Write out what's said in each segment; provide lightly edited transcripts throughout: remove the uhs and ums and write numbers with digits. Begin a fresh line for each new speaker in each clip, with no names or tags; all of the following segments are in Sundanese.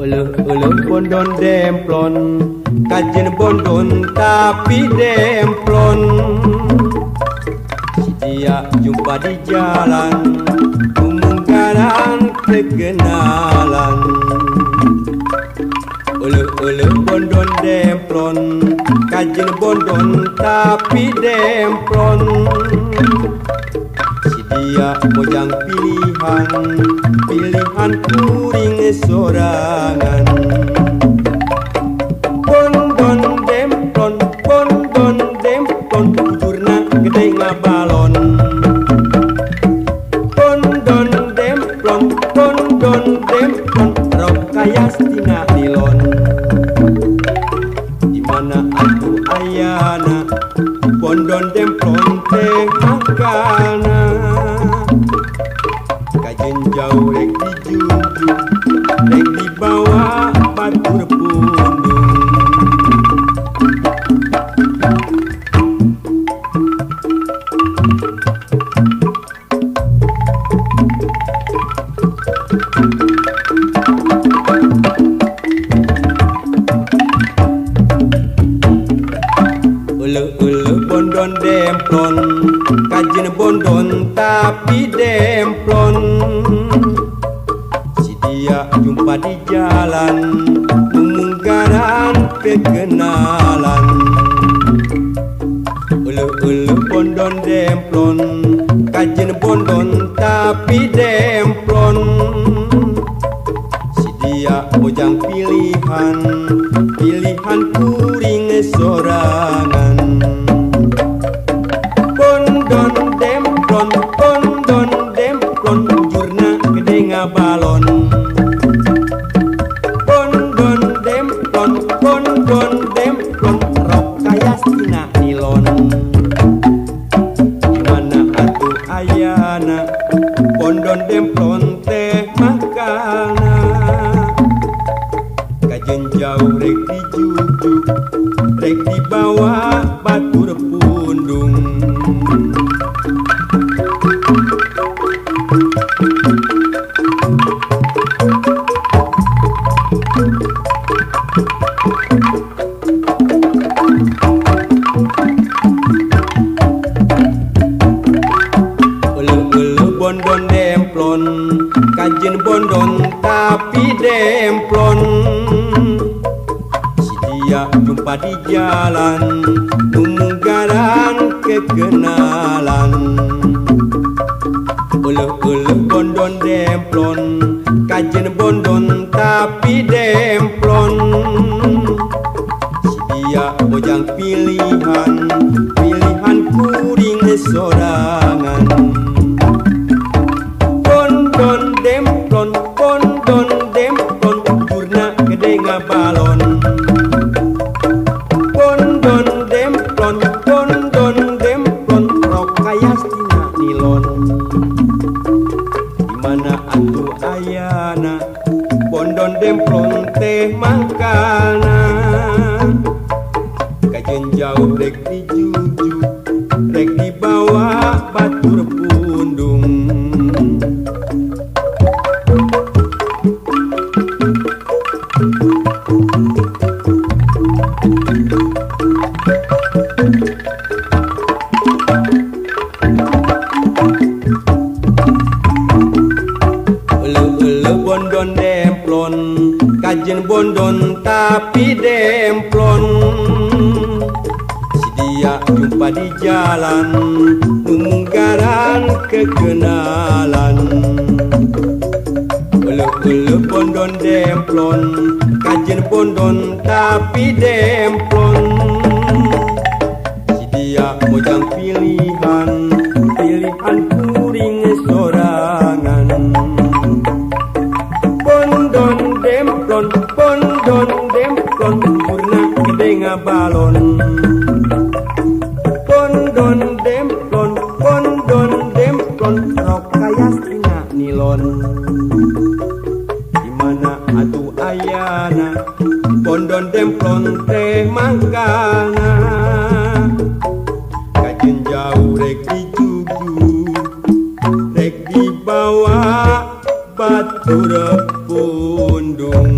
Eleuh bondon demplon kajen bondon tapi demplon. Si dia jumpa di jalan kemungkaran kekenalan. Eleuh bondon demplon kajen bondon tapi demplon. Si dia mojang pilihan kuring sorangan. Bondon demplon bujurna gede ngabalon. Bondon demplon rok kaya tina nilon. Dimana atuh ayana bondon demplon teh makana. Kajen jauh rek dijunjung, rek dibawa batur pundung. Eleuh bondon demplon kajen bondon tapi demplon. Si dia jumpa di jalan kemungkaran kekenalan. Eleuh bondon demplon kajen bondon tapi demplon. Si dia mojang pilihan kuring sorangan. Bondon demplon bujurna gede ngabalon. Bondon demplon rok kaya tina nilon. Dimana atuh ayana bondon demplon teh makana. Kajen jauh rek dijujuk, rek dibawa batur pundung. Eleuh bondon demplon kajen bondon tapi demplon. Si dia jumpa di jalan kemungkaran kekenalan. Eleuh bondon demplon kajen bondon tapi demplon. Si dia mojang pilihan kuring sorangan. Bondon demplon bujurna gede ngabalon. Bondon demplon rok kaya tina nilon. Dimana atuh ayana bondon demplon teh makana. Kajen jauh rek dijujuk, rek dibawa batur pundung. Eleuh bondon demplon kajen bondon tapi demplon. Si dia jumpa di jalan kemungkaran kekenalan. Eleuh bondon demplon kajen bondon tapi demplon. Si dia mojang pilihan kuring sorangan. Bondon demplon bujurna gede ngabalon. Bondon demplon rok kaya tina nilon. Dimana atuh ayana bondon demplon teh makana. Kajen jauh rek dijujuk, rek dibawa batur pundung.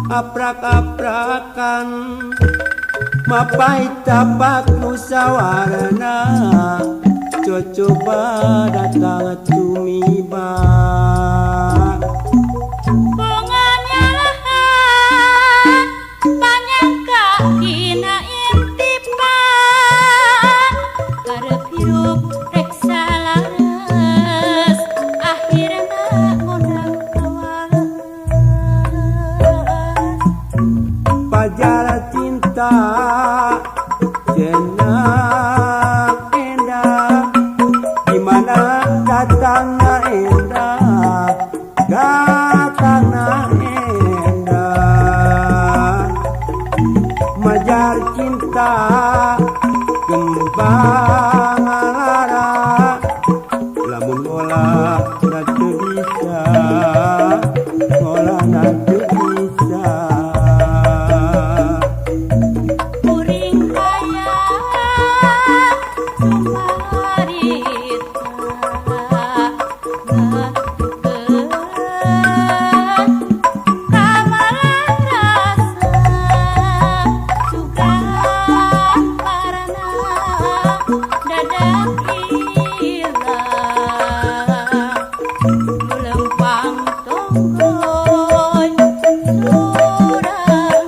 aprak-aprakan mapai tapak nusawarna coba datang tumiba
bunganya panyangka dina intipan karep hirup rek salares akhirna ngundang kawalas
pajar cinta jenang endah dimana datangna endah majar cinta kembang lara lamun olah na teu bisa olah na teu bisa
kuring hayang sumarita kamaran rasa sugan parana dadak ilang lempang tonggoy sorangan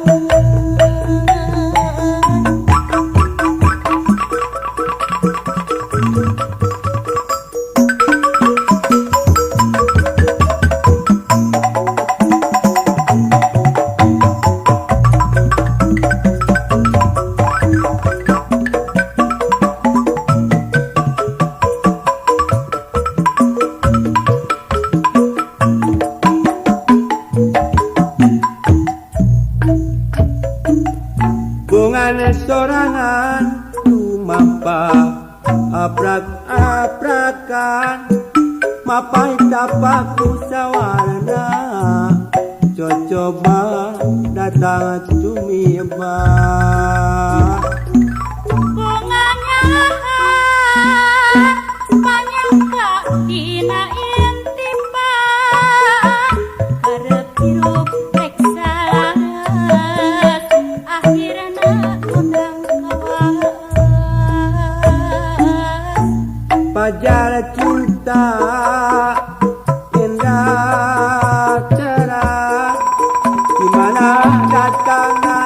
bungan sorangan tumampa aprak-aprakan mapai tapak nusawarna coba datang tumiba
bunganya panyangka dina intipan karep hirup rek salares akhirna ngundang kawalas
pajar cinta indah cerah dimana datangna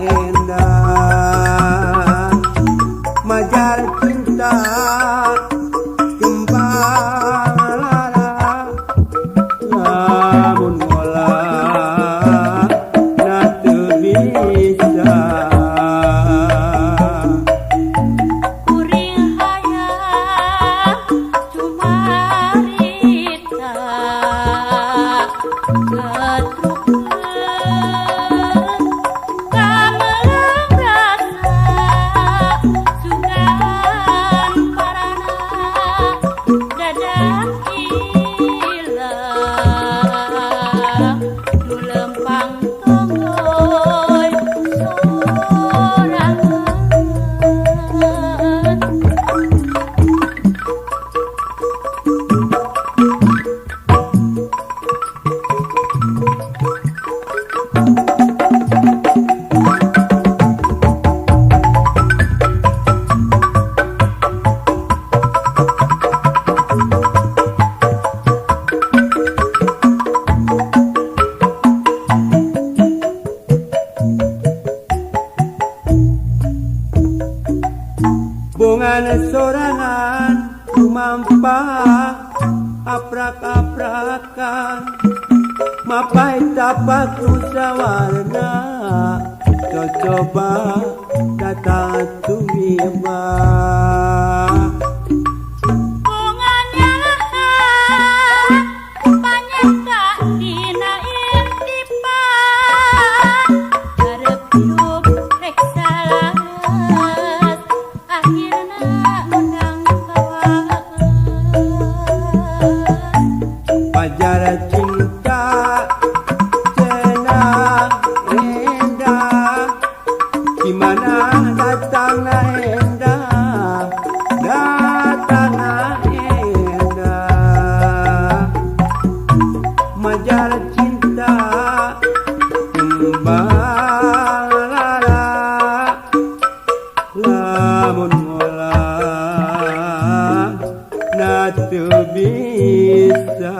endah majar cinta kembang lara lamun olah na teu bisa
kuring hayang cumarita ketrukeun kamelang rasa sugan parana dadak ilang nu lempang tonggoy sorangan
bungan sorangan tumampa aprak-aprakan mapai tapak nusawarna coba datang tumiba
bunganya panyangka dina intipan karep hirup rek salares akhirna ngundang kawalas
pajar cinta jenang endah dimana datangna endah majar cinta kembali lamun ngolah na teu bisa.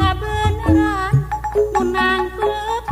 Kabeneran menangkep